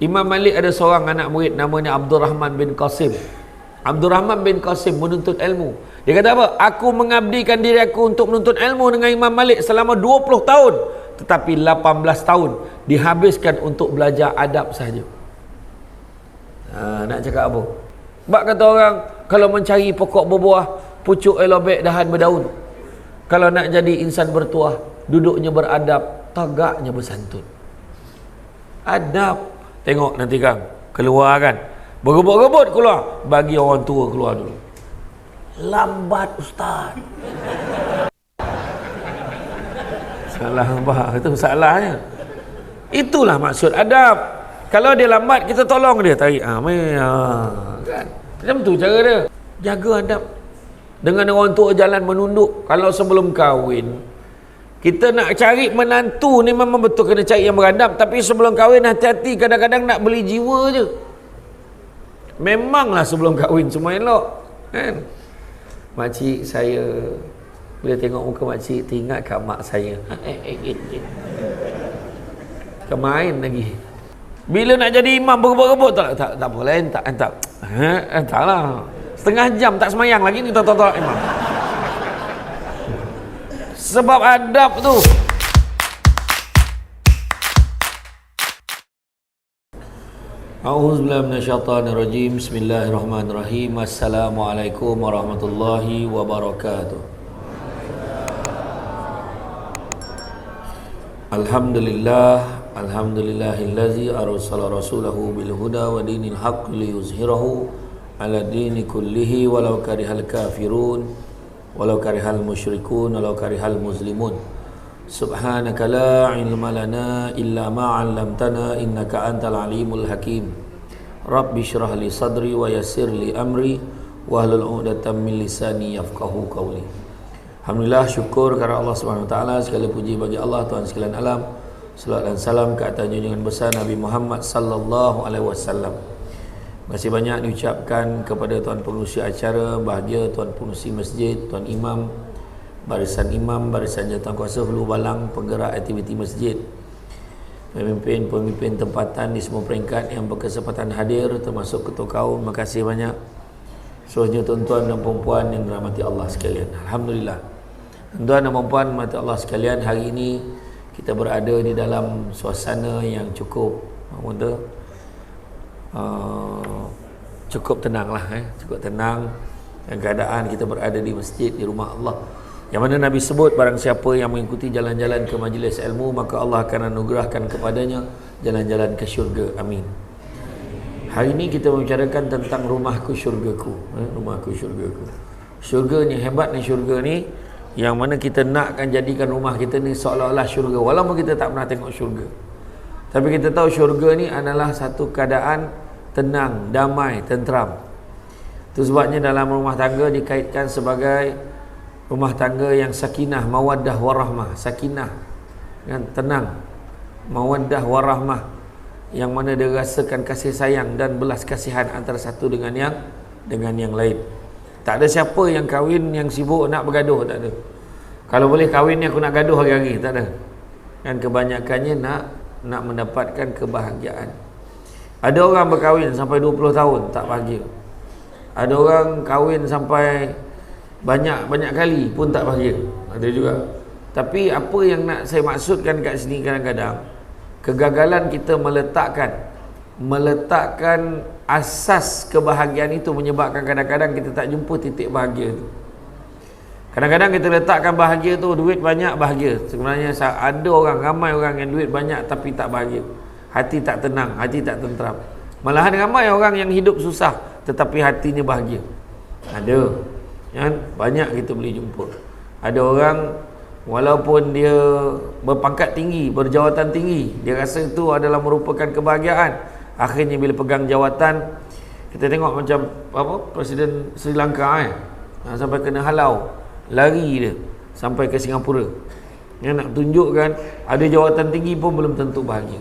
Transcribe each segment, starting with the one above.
Imam Malik ada seorang anak murid namanya Abdul Rahman bin Qasim. Abdul Rahman bin Qasim menuntut ilmu. Dia kata apa? Aku mengabdikan diri aku untuk menuntut ilmu dengan Imam Malik selama 20 tahun. Tetapi 18 tahun dihabiskan untuk belajar adab sahaja. Nak cakap apa? Bak kata orang, kalau mencari pokok berbuah, pucuk elobek dahan berdaun. Kalau nak jadi insan bertuah, duduknya beradab, tagaknya bersantun. Adab. Tengok nanti kan, keluar kan, berebut-rebut keluar, bagi orang tua keluar dulu. Lambat ustaz. Salah apa? Itu salahnya. Itulah maksud adab. Kalau dia lambat, kita tolong dia, tarik. Kan? Macam tu cara dia. Jaga adab. Dengan orang tua jalan menunduk. Kalau sebelum kahwin, kita nak cari menantu ni memang betul kena cari yang beradab. Tapi sebelum kahwin, hati-hati, kadang-kadang nak beli jiwa je. Memanglah sebelum kahwin semua elok, kan? Makcik saya, bila tengok muka makcik, teringat kat mak saya. Kemain lagi. Bila nak jadi imam berebut-rebut, tak apa lain, tak lah. Setengah jam tak semayang lagi, kita tolak imam. Sebab adab tu. A'udzubillahi minasyaitonirrajim. Bismillahirrahmanirrahim. Assalamualaikum warahmatullahi wabarakatuh. Alhamdulillahillazi arsala rasulahu bil huda wa dinil haqq liyuzhirahu ala dini kullihi walau karihal kafirun walau karihal musyrikun walau karihal muslimun. Subhanaka la ilma lana illa ma 'allamtana innaka antal alimul hakim. Rabbi shrah li sadri wa yassir li amri wahlul 'uqdatam min lisani yafqahu qawli. Alhamdulillah, syukur kepada Allah Subhanahu wa taala, segala puji bagi Allah Tuhan sekalian alam. Selawat dan salam ke atas junjungan besar Nabi Muhammad sallallahu alaihi wasallam. Terima kasih banyak diucapkan kepada tuan pengurusi acara, bahagia tuan pengurusi masjid, tuan imam, barisan jawatankuasa hulu balang, penggerak aktiviti masjid, pemimpin tempatan di semua peringkat yang berkesempatan hadir, termasuk ketua kaum. Terima kasih banyak seluruhnya tuan-tuan dan puan-puan yang dirahmati Allah sekalian. Alhamdulillah, tuan-tuan dan puan-puan dirahmati Allah sekalian, hari ini kita berada di dalam suasana yang cukup cukup tenang lah, cukup tenang, dan keadaan kita berada di masjid, di rumah Allah, yang mana Nabi sebut barang siapa yang mengikuti jalan-jalan ke majlis ilmu, maka Allah akan anugerahkan kepadanya jalan-jalan ke syurga. Amin. Hari ini kita membicarakan tentang rumahku syurgaku. Rumahku syurgaku. Syurga ni hebat ni, syurga ni yang mana kita nakkan jadikan rumah kita ni seolah-olah syurga, walaupun kita tak pernah tengok syurga. Tapi kita tahu syurga ni adalah satu keadaan tenang, damai, tenteram. Itu sebabnya dalam rumah tangga dikaitkan sebagai rumah tangga yang sakinah, mawaddah warahmah. Sakinah kan, tenang, mawaddah warahmah, yang mana dirasakan kasih sayang dan belas kasihan antara satu dengan yang lain. Tak ada siapa yang kahwin yang sibuk nak bergaduh, tak ada. Kalau boleh kahwin ni aku nak gaduh hari-hari, tak ada. Kan kebanyakannya nak mendapatkan kebahagiaan. Ada orang berkahwin sampai 20 tahun tak bahagia. Ada orang kahwin sampai banyak kali pun tak bahagia. Ada juga. Tapi apa yang nak saya maksudkan kat sini, kadang-kadang kegagalan kita meletakkan asas kebahagiaan itu menyebabkan kadang-kadang kita tak jumpa titik bahagia itu. Kadang-kadang kita letakkan bahagia tu, duit banyak bahagia. Sebenarnya ada orang, ramai orang yang duit banyak tapi tak bahagia. Hati tak tenang, hati tak tenteram. Malahan ramai orang yang hidup susah tetapi hatinya bahagia. Ada. Kan? Banyak kita boleh jumpa. Ada orang walaupun dia berpangkat tinggi, berjawatan tinggi, dia rasa itu adalah merupakan kebahagiaan. Akhirnya bila pegang jawatan, kita tengok macam Presiden Sri Lanka sampai kena halau, lari dia sampai ke Singapura. Yang nak tunjukkan ada jawatan tinggi pun belum tentu bahagia.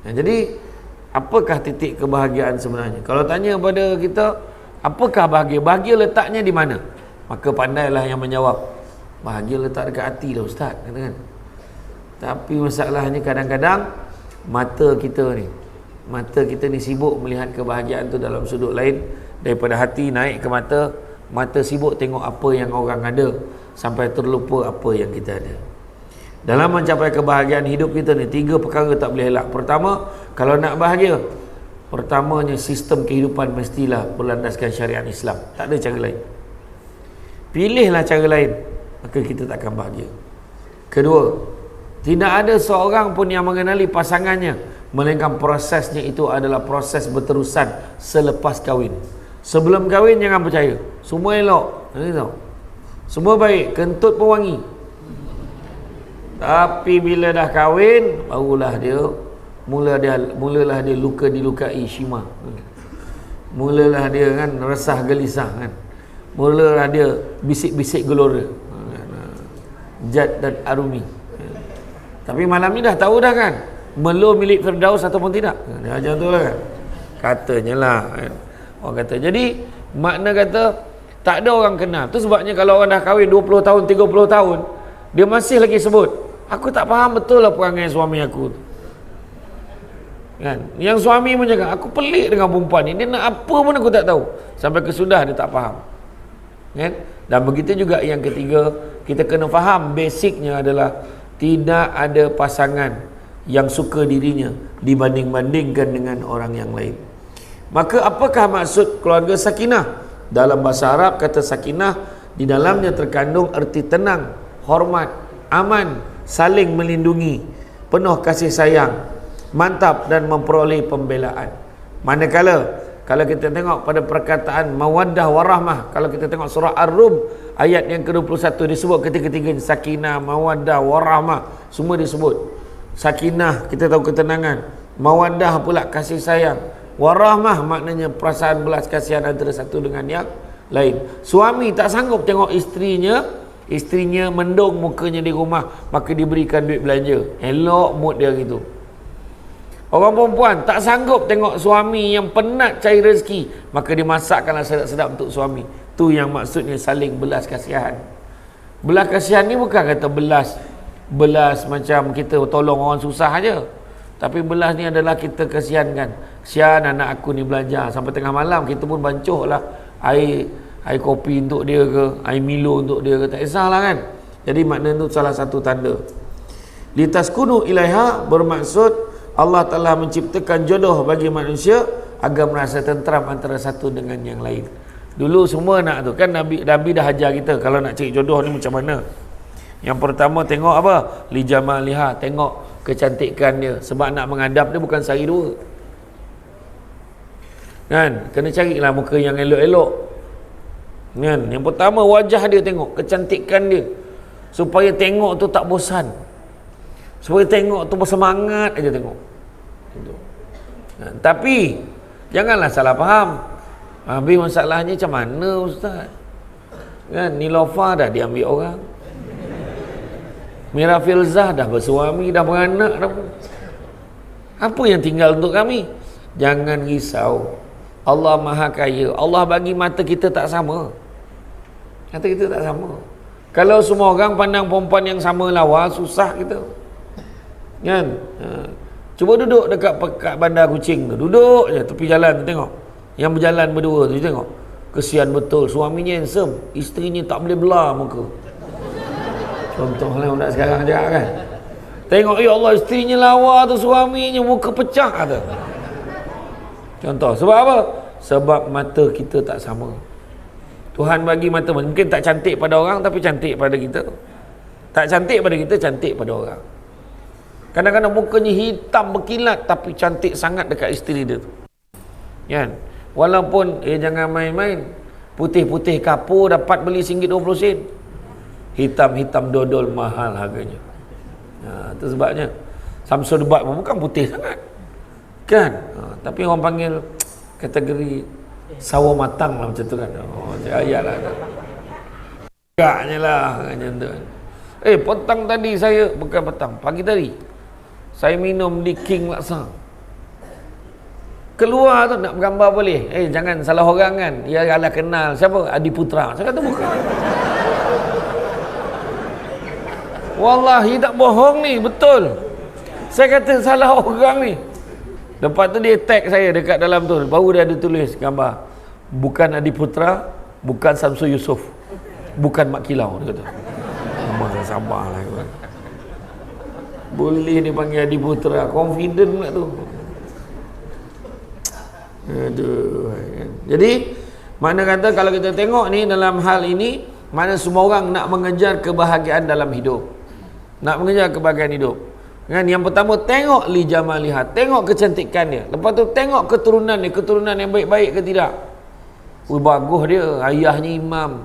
Jadi apakah titik kebahagiaan sebenarnya? Kalau tanya pada kita, apakah bahagia? Bahagia letaknya di mana? Maka pandailah yang menjawab, bahagia letak dekat hati lah ustaz, katakan. Tapi masalahnya kadang-kadang mata kita ni, Mata kita ni sibuk melihat kebahagiaan tu dalam sudut lain daripada hati naik ke mata. Mata sibuk tengok apa yang orang ada sampai terlupa apa yang kita ada. Dalam mencapai kebahagiaan hidup kita ni, 3 perkara tak boleh elak. Pertama, kalau nak bahagia, pertamanya sistem kehidupan mestilah berlandaskan syariat Islam. Tak ada cara lain. Pilihlah cara lain, maka kita takkan bahagia. Kedua, tidak ada seorang pun yang mengenali pasangannya, melainkan prosesnya itu adalah proses berterusan selepas kahwin. Sebelum kahwin jangan percaya, semua elok, semua baik, kentut pun wangi. Tapi bila dah kahwin, barulah dia mulalah dia luka dilukai Shima. Mulalah dia kan resah gelisah kan. Mulalah dia bisik-bisik gelora. Jad dan Arumi. Tapi malam ni dah tahu dah kan, Melo milik Firdaus ataupun tidak. Dia macam tu lah kan. Katanya lah kan. Orang kata, jadi makna kata tak ada orang kenal. Tu sebabnya kalau orang dah kahwin 20 tahun, 30 tahun, dia masih lagi sebut, aku tak faham betul lah perangai suami aku tu. Kan? Yang suami pun cakap, aku pelik dengan perempuan ni, dia nak apa pun aku tak tahu. Sampai kesudah dia tak faham. Kan? Dan begitu juga yang ketiga, kita kena faham basicnya adalah tidak ada pasangan yang suka dirinya dibanding-bandingkan dengan orang yang lain. Maka apakah maksud keluarga sakinah? Dalam bahasa Arab kata sakinah, di dalamnya terkandung erti tenang, hormat, aman, saling melindungi, penuh kasih sayang, mantap dan memperoleh pembelaan. Manakala kalau kita tengok pada perkataan mawaddah warahmah, kalau kita tengok surah Ar-Rum ayat yang ke-21 disebut ketiga-tiganya sakinah, mawaddah, warahmah, semua disebut. Sakinah kita tahu ketenangan, mawaddah pula kasih sayang, warahmah maknanya perasaan belas kasihan antara satu dengan yang lain. Suami tak sanggup tengok isterinya mendung mukanya di rumah, maka diberikan duit belanja, elok mood dia gitu. Orang perempuan tak sanggup tengok suami yang penat cari rezeki, maka dimasakkanlah sedap-sedap untuk suami. Tu yang maksudnya saling belas kasihan. Belas kasihan ni bukan kata belas macam kita tolong orang susah aja. Tapi belas ni adalah kita kasihankan. Kasihan anak aku ni belajar sampai tengah malam, kita pun bancuh lah air kopi untuk dia ke, air Milo untuk dia ke, tak kisahlah kan. Jadi makna tu salah satu tanda. Litaskunu ilaiha bermaksud Allah telah menciptakan jodoh bagi manusia agar merasa tenteram antara satu dengan yang lain. Dulu semua nak tu kan, Nabi dah ajar kita kalau nak cari jodoh ni macam mana. Yang pertama tengok apa? Li jamaliha, tengok kecantikan dia. Sebab nak menghadap dia bukan sehari dua. Kan? Kena carilah muka yang elok-elok. Kan? Yang pertama wajah dia tengok, kecantikan dia. Supaya tengok tu tak bosan. Supaya tengok tu bersemangat aja tengok. Tapi janganlah salah faham. Habis masalahnya macam mana ustaz? Kan Nilofa dah diambil orang. Mira Filzah dah bersuami, dah beranak dah. Apa yang tinggal untuk kami? Jangan risau. Allah Maha Kaya. Allah bagi mata kita tak sama. Mata kita tak sama. Kalau semua orang pandang perempuan yang sama lawa, susah kita. Kan? Cuba duduk dekat bandar kucing tu, duduk je tepi jalan tu tengok, yang berjalan berdua tu tengok, kesian betul, suaminya handsome, isterinya tak boleh belah muka. Contohlah budak sekarang je kan, tengok ya Allah isterinya lawa tu, suaminya muka pecah tu. Contoh, sebab apa? Sebab mata kita tak sama. Tuhan bagi mata, mungkin tak cantik pada orang tapi cantik pada kita. Tak cantik pada kita, cantik pada orang. Kadang-kadang mukanya hitam berkilat tapi cantik sangat dekat isteri dia tu. Kan? Walaupun jangan main-main. Putih-putih kapur dapat beli RM1.20. Hitam-hitam dodol mahal harganya. Itu sebabnya Samsul Debat pun bukan putih sangat. Kan? Tapi orang panggil kategori sawo matang lah macam tu kan. Ayat lah. Agaknya lah macam tu. Petang tadi saya, bukan petang, pagi tadi saya minum di King Laksa. Keluar tu nak bergambar boleh. Jangan salah orang kan. Dia adalah kenal. Siapa? Adi Putra. Saya kata bukan. Wallahi tak bohong ni. Betul. Saya kata salah orang ni. Lepas tu dia tag saya dekat dalam tu, baru dia ada tulis gambar, bukan Adi Putra, bukan Samsul Yusof, bukan Mak Kilau, dia kata. Abang sabarlah. Boleh dia panggil Adi Putra, confident pula tu. Aduh. Jadi mana kata kalau kita tengok ni dalam hal ini, mana semua orang nak mengejar kebahagiaan dalam hidup, nak mengejar kebahagiaan hidup kan. Yang pertama, tengok li jamaliha, tengok kecantikan dia. Lepas tu tengok keturunan dia, keturunan yang baik-baik ke tidak. Bagus dia, ayahnya imam,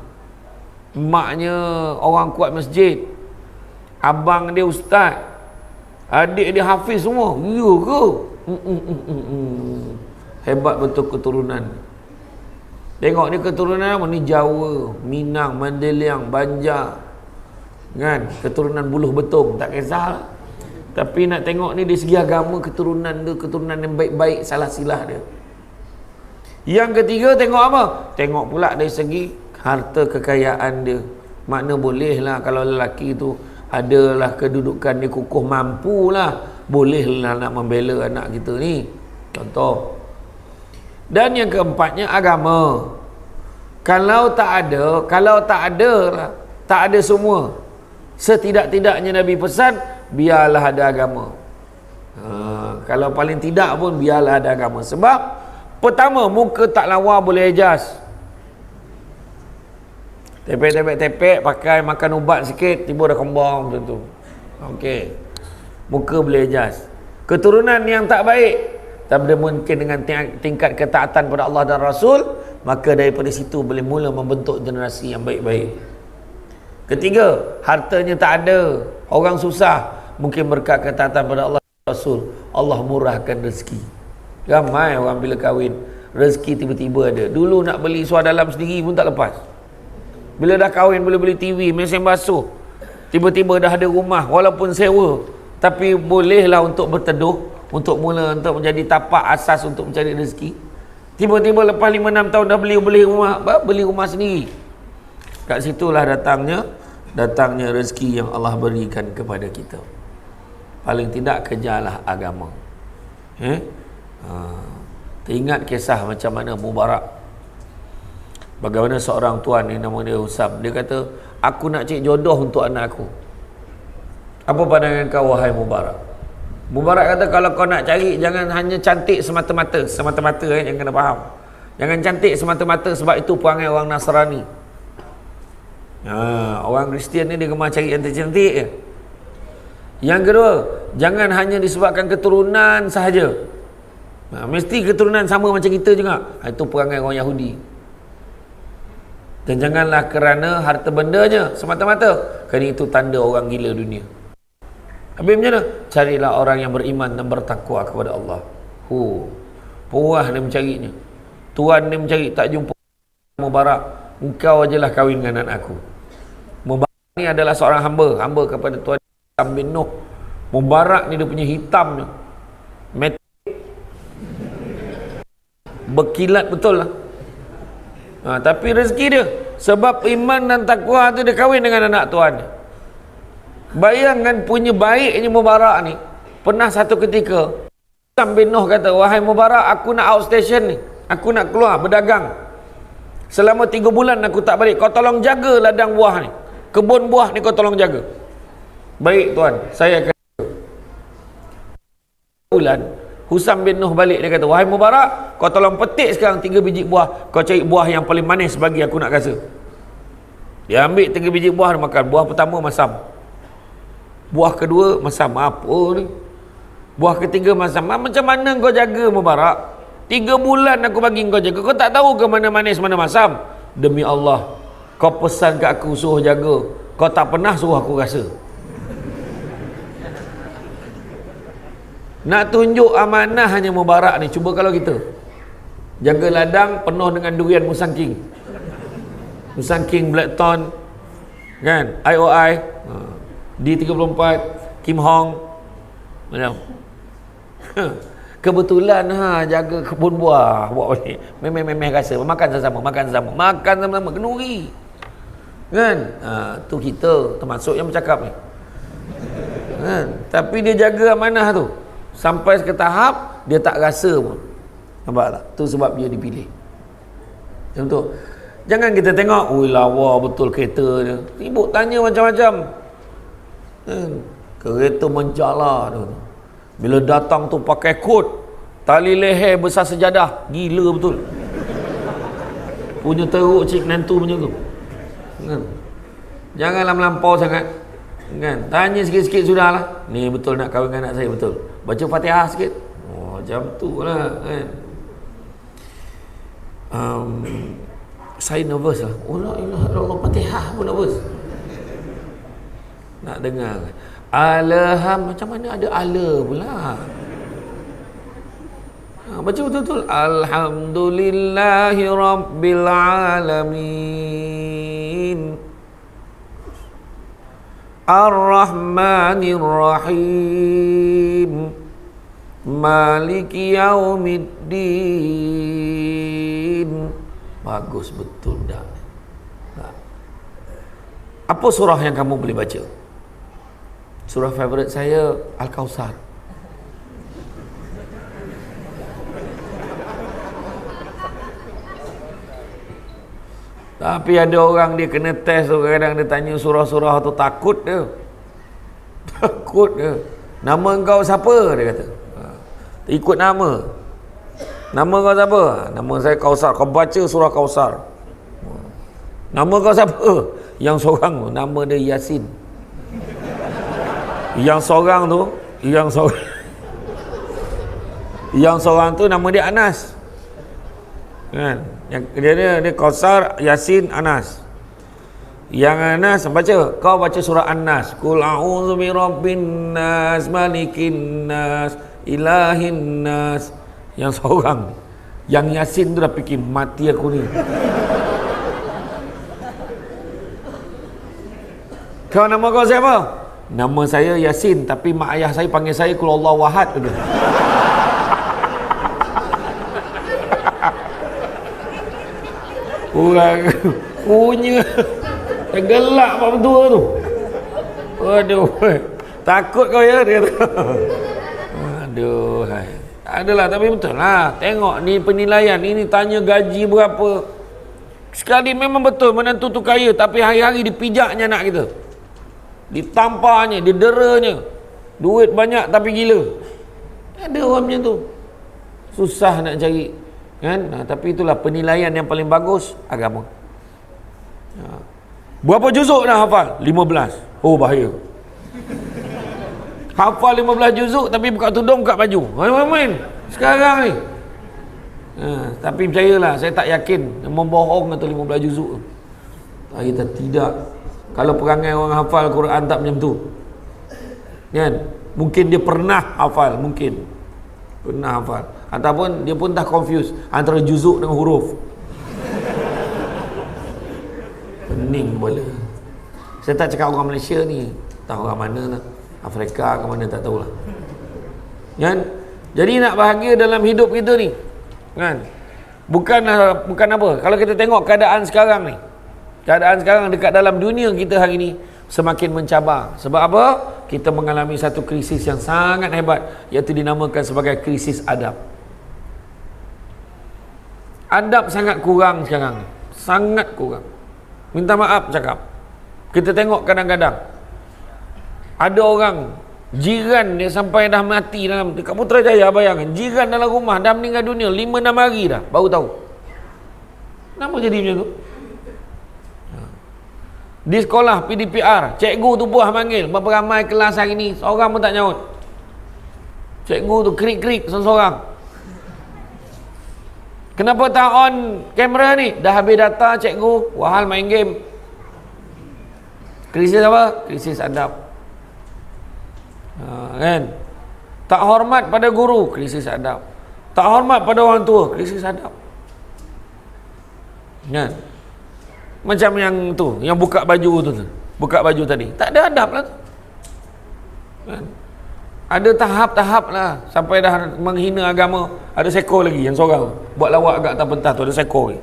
maknya orang kuat masjid, abang dia ustaz, adik dia hafiz semua. Ya ke? Hebat betul keturunan. Tengok ni keturunan apa? Ni Jawa, Minang, Mandeliang, Banjar kan, keturunan Buluh Betung, tak kisah. Tapi nak tengok ni dari segi agama, keturunan dia, keturunan yang baik-baik, salah silah dia. Yang ketiga, tengok apa? Tengok pula dari segi harta kekayaan dia. Makna bolehlah kalau lelaki tu adalah kedudukan dia kukuh, mampulah, bolehlah nak membela anak kita ni. Contoh. Dan yang keempatnya, agama. Kalau tak ada semua, setidak-tidaknya Nabi pesan, biarlah ada agama. Kalau paling tidak pun biarlah ada agama. Sebab pertama, muka tak lawa boleh adjust. Tepek, pakai makan ubat sikit, tiba dah kembang macam tu. Okey, muka boleh adjust. Keturunan yang tak baik, tapi mungkin dengan tingkat ketaatan pada Allah dan Rasul, maka daripada situ boleh mula membentuk generasi yang baik-baik. Ketiga, hartanya tak ada, orang susah, mungkin berkat ketaatan pada Allah dan Rasul, Allah murahkan rezeki. Ramai orang bila kahwin, rezeki tiba-tiba ada. Dulu nak beli suar dalam sendiri pun tak lepas. Bila dah kahwin boleh beli TV, mesin basuh, tiba-tiba dah ada rumah, walaupun sewa, tapi bolehlah untuk berteduh, untuk mula, untuk menjadi tapak asas untuk mencari rezeki. Tiba-tiba lepas 5-6 tahun dah beli rumah sendiri. Kat situlah datangnya rezeki yang Allah berikan kepada kita. Paling tidak kejarlah agama. Teringat kisah macam mana Mubarak. Bagaimana seorang tuan ni, nama dia Usam, dia kata, aku nak cari jodoh untuk anak aku. Apa pandangan kau wahai Mubarak? Mubarak kata, kalau kau nak cari, jangan hanya cantik semata-mata. Semata-mata yang kena faham. Jangan cantik semata-mata, sebab itu perangai orang Nasrani. Orang Kristian ni dia gemar cari yang cantik je. Yang kedua, jangan hanya disebabkan keturunan sahaja. Mesti keturunan sama macam kita juga. Itu perangai orang Yahudi. Dan janganlah kerana harta bendanya semata-mata, kerana itu tanda orang gila dunia. Habis macam mana? Carilah orang yang beriman dan bertakwa kepada Allah. Puas dia mencarinya. Tuan dia mencari, tak jumpa. Mubarak, engkau ajalah kahwin dengan anak aku. Mubarak ni adalah seorang hamba kepada Tuan bin Nuh. Mubarak ni dia punya hitam ni, berkilat betul lah. Tapi rezeki dia, sebab iman dan takwa tu dia kahwin dengan anak tuan. Bayangkan punya baiknya Mubarak ni. Pernah satu ketika Tuan bin Nuh kata, wahai Mubarak, aku nak outstation ni, aku nak keluar berdagang. Selama 3 bulan aku tak balik, kau tolong jaga ladang buah ni, kebun buah ni kau tolong jaga. Baik tuan, saya akan. Bulan Husam bin Nuh balik, dia kata, wahai Mubarak, kau tolong petik sekarang 3 biji buah, kau cari buah yang paling manis bagi aku nak rasa. Dia ambil 3 biji buah, dia makan. Buah pertama masam, buah kedua masam, apa ni, buah ketiga masam. Macam mana kau jaga Mubarak? 3 bulan aku bagi kau jaga, kau tak tahu ke mana manis mana masam? Demi Allah, kau pesan kat aku suruh jaga, kau tak pernah suruh aku rasa. Nak tunjuk amanah hanya Mubarak ni. Cuba kalau kita jaga ladang penuh dengan durian Musang King, Blackthorn kan, IOI, D34, Kim Hong macam. Kebetulan jaga kebun buah, buat balik memeh rasa, makan sama-sama kenuri kan. Tu kita termasuk yang bercakap ni kan. Tapi dia jaga amanah tu sampai ke tahap dia tak rasa pun. Nampak tak? Tu sebab dia dipilih. Contoh, jangan kita tengok, oi lawa betul kereta dia. Ibu tanya macam-macam. Kereta menjala tu. Bila datang tu pakai kot, tali leher besar sejadah. Gila betul. Punya teruk cik nantu punya tu. Kan? Janganlah melampau sangat. Kan? Tanya sikit-sikit sudahlah. Ni betul nak kahwin dengan anak saya, betul. Baca Fatihah sikit. Oh, macam tu lah. Kan? Saya nervous lah. Oh la ilaha illallah, Fatihah pun nervous. Nak dengar. Alham, macam mana ada ala pula? Baca betul-betul. Alhamdulillahi Rabbil Alamin, Ar-Rahmanir Rahim, Maliki Yaumiddin. Bagus betul dah. Apa surah yang kamu boleh baca? Surah favorit saya Al-Kausar. Tapi ada orang dia kena test tu, kadang dia tanya surah-surah tu, takut dia. Takut dia. Nama engkau siapa? Dia kata. Ikut nama. Nama kau siapa? Nama saya Kausar. Kau baca surah Kausar. Nama kau siapa? Yang seorang tu, nama dia Yasin. Yang seorang tu, yang seorang tu nama dia Anas. Kan? Yang dia Kausar, Yasin, Anas. Yang Anas baca, kau baca surah An-Nas. Qul a'udzu birabbin nas, malikin nas, ilahin nas. Yang seorang, yang Yasin tu dah fikir mati aku ni. Kau nama kau siapa? Nama saya Yasin, tapi mak ayah saya panggil saya Qul Huwallahu Ahad. Orang punya tergelak pak berdua tu. Aduh, takut kau ya, dia kata. Aduh, hai. Adalah, tapi betul lah. Tengok ni penilaian, ini tanya gaji berapa. Sekali memang betul menantu tu kaya, tapi hari-hari dipijaknya anak kita, ditampaknya, dideranya. Duit banyak tapi gila. Ada orang macam tu. Susah nak cari. Kan? Tapi itulah penilaian yang paling bagus, agama. Berapa juzuk dah hafal? 15. Oh, bahaya. Hafal 15 juzuk tapi buka tudung, buka baju. Main-main sekarang ni. Tapi percayalah, saya tak yakin membohong atau 15 juzuk. Kita tidak. Kalau perangai orang hafal Quran tak macam tu. Kan? Mungkin dia pernah hafal, mungkin. Pernah hafal. Ataupun dia pun dah confuse antara juzuk dengan huruf. Pening kepala. Saya tak cakap orang Malaysia ni, tahu orang mana lah, Afrika ke mana tak tahulah. Kan? Jadi nak bahagia dalam hidup kita ni, kan? Bukan apa. Kalau kita tengok keadaan sekarang ni, keadaan sekarang dekat dalam dunia kita hari ni semakin mencabar. Sebab apa? Kita mengalami satu krisis yang sangat hebat, iaitu dinamakan sebagai krisis adab. Adab sangat kurang sekarang. Sangat kurang. Minta maaf cakap. Kita tengok kadang-kadang ada orang, jiran dia sampai dah mati dalam, dekat Putrajaya, bayangkan, jiran dalam rumah dah meninggal dunia 5-6 hari dah, baru tahu. Kenapa jadi macam tu? Di sekolah PDPR, cikgu tu buah manggil, berapa ramai kelas hari ni, seorang pun tak nyaut. Cikgu tu krik-krik seorang-seorang. Kenapa tak on kamera ni? Dah habis data cikgu, wahal main game. Krisis apa? Krisis adab. Kan? Tak hormat pada guru, krisis adab. Tak hormat pada orang tua, krisis adab. Kan? Macam yang tu, yang buka baju tu, buka baju tadi, tak ada adab lah tu. Kan? Ada tahap-tahap lah, sampai dah menghina agama. Ada sekor lagi yang seorang buat lawak agak atas pentas tu, ada sekor lagi.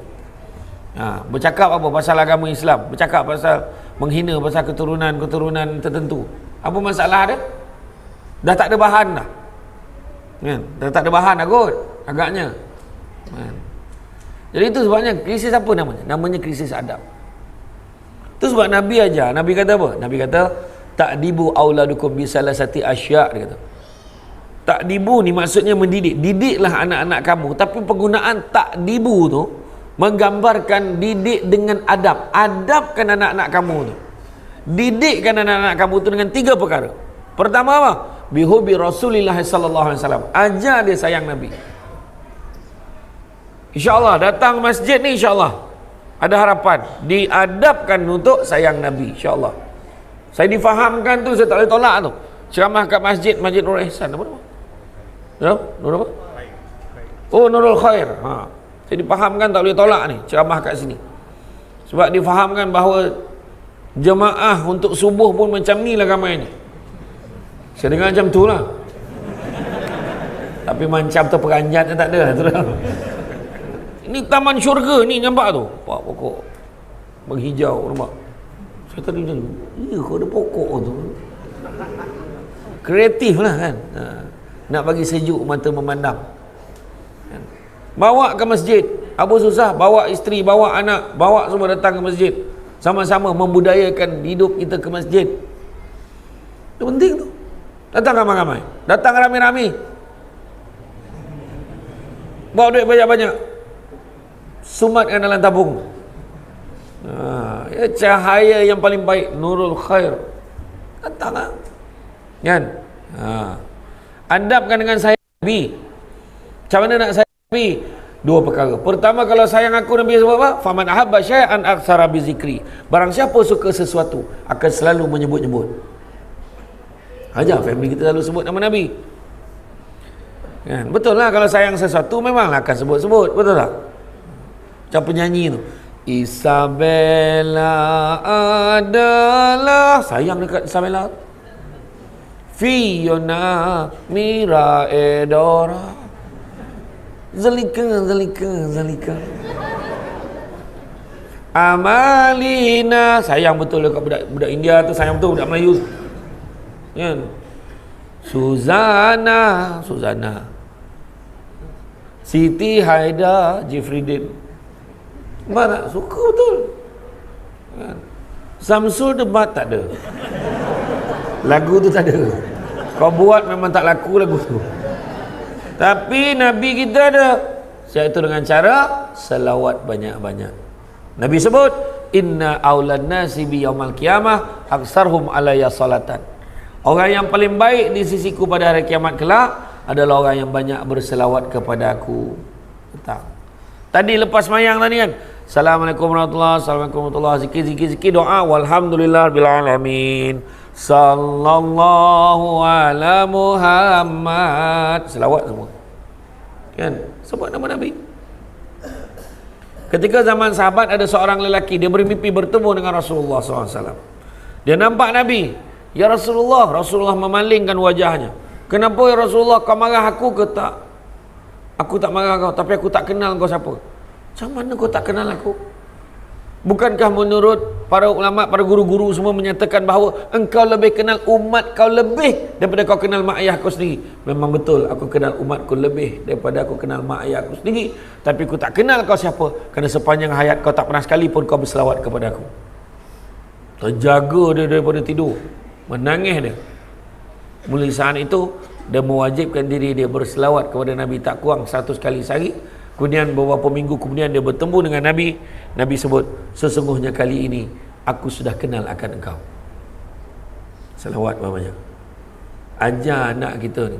Bercakap apa pasal agama Islam, bercakap pasal menghina pasal keturunan tertentu. Apa masalah dia? Dah tak ada bahan dah. Kan? Dah tak ada bahan dah kot agaknya. Kan? Jadi itu sebabnya krisis apa namanya? Namanya krisis adab. Itu sebab Nabi ajar. Nabi kata apa? Nabi kata ta'dibu auladukum bisalasati asya', dia kata. Ta'dibu ni maksudnya mendidik. Didiklah anak-anak kamu, tapi penggunaan ta'dibu tu menggambarkan didik dengan adab. Adabkan anak-anak kamu tu. Didikkan anak-anak kamu tu dengan 3 perkara. Pertama apa? Bihubi Rasulillah sallallahu alaihi wasallam. Ajar dia sayang Nabi. InsyaAllah datang masjid ni, insyaAllah ada harapan diadabkan untuk sayang Nabi, insyaAllah. Saya difahamkan tu, saya tak boleh tolak tu. Ceramah kat masjid Nurul Ihsan, apa nama? Nurul apa? Oh, Nurul Khair. Saya difahamkan tak boleh tolak ni ceramah kat sini. Sebab difahamkan bahawa jemaah untuk subuh pun macam ni lah ramai ni. Saya dengar macam tu lah. Tapi macam tu peranjatnya tak ada tu dah. Ini taman syurga ni, nampak tu pak pokok menghijau, nampak. Saya tadi macam iya kau ada pokok tu. Kreatif lah kan. Nak bagi sejuk mata memandang. Bawa ke masjid, apa susah? Bawa isteri, bawa anak, bawa semua datang ke masjid. Sama-sama membudayakan hidup kita ke masjid. Itu penting tu. Datang ramai-ramai, datang ramai-ramai, bawa duit banyak-banyak, sumatkan dalam tabung. Ya, cahaya yang paling baik, Nurul Khair. Datang lah kan. Adabkan dengan sayang Nabi. Macam mana nak sayang Nabi? 2 perkara. Pertama, kalau sayang aku, Nabi sebab apa? Faman ahabba syai'an aktsara bi zikri. Barang siapa suka sesuatu akan selalu menyebut-nyebut. Ajar family kita selalu sebut nama Nabi. Kan? Betul lah, kalau sayang sesuatu memanglah akan sebut-sebut. Betul tak? Macam penyanyi tu, Isabella adalah, sayang dekat Isabella. Fiona, Mira, Edora, Zalika, Amalina, sayang betul dekat budak India tu, sayang betul budak Melayu. Kan? Suzana, Siti Haida, Jifridin. Mana suka betul. Kan? Samsul Debat tak ada. Lagu tu tak ada. Kau buat memang tak laku lagu tu. Tapi Nabi kita ada. Iaitu dengan cara selawat banyak-banyak. Nabi sebut, inna aulan nasi bi yaumal qiyamah aksarhum alayya salatan. Orang yang paling baik di sisiku pada hari kiamat kelak adalah orang yang banyak berselawat kepada aku. Betul. Tadi lepas mayang tadi kan, Assalamualaikum warahmatullahi wabarakatuh, Assalamualaikum warahmatullahi wabarakatuh, zikir doa, walhamdulillah bil alamin, sallallahu ala Muhammad, selawat semua kan, sebut nama Nabi. Ketika zaman sahabat, ada seorang lelaki, dia bermimpi bertemu dengan Rasulullah SAW. Dia nampak Nabi. Ya Rasulullah, Rasulullah memalingkan wajahnya. Kenapa ya Rasulullah, kau marah aku ke tak? Aku tak marah kau, tapi aku tak kenal kau siapa. Macam mana kau tak kenal aku? Bukankah menurut para ulama, para guru-guru semua menyatakan bahawa engkau lebih kenal umat kau lebih daripada kau kenal mak ayah kau sendiri? Memang betul, aku kenal umatku lebih daripada aku kenal mak ayah aku sendiri. Tapi aku tak kenal kau siapa, kerana sepanjang hayat kau tak pernah sekali pun kau berselawat kepada aku. Terjaga dia daripada tidur, menangis dia. Mulai saat itu dia mewajibkan diri dia berselawat kepada Nabi tak kurang 100 kali sehari. Kemudian beberapa minggu kemudian dia bertemu dengan Nabi. Nabi sebut, sesungguhnya kali ini aku sudah kenal akan engkau. Selawat banyak. Ajar anak kita ni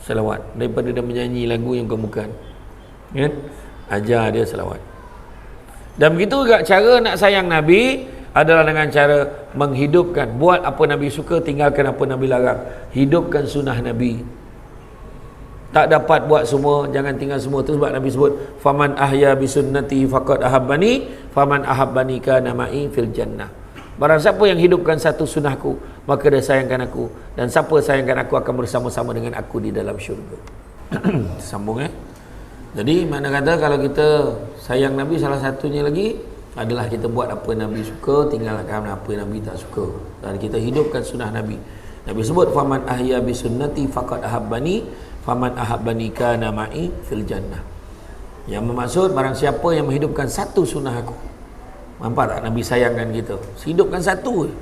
selawat, daripada dia menyanyi lagu yang bukan. Kan? Ajar dia selawat. Dan begitu juga cara nak sayang Nabi adalah dengan cara menghidupkan. Buat apa Nabi suka, tinggalkan apa Nabi larang. Hidupkan sunnah Nabi. Tak dapat buat semua, jangan tinggal semua. Itu sebab Nabi sebut, faman ahya bisunnati faqad ahabbani, faman ahabbani kana ma'i fil jannah. Barang siapa yang hidupkan satu sunnahku, maka dia sayangkan aku, dan siapa sayangkan aku akan bersama-sama dengan aku di dalam syurga. Sambung Jadi mana kata kalau kita sayang Nabi, salah satunya lagi adalah kita buat apa Nabi suka, tinggalkan apa Nabi tak suka, dan kita hidupkan sunnah Nabi. Nabi sebut faman ahya bi sunnati faqad ahabbani, faman ahabbani kana ma'i fil jannah. Yang bermaksud barang siapa yang menghidupkan satu sunnah aku. Nampak tak Nabi sayangkan kita? Hidupkan satu je.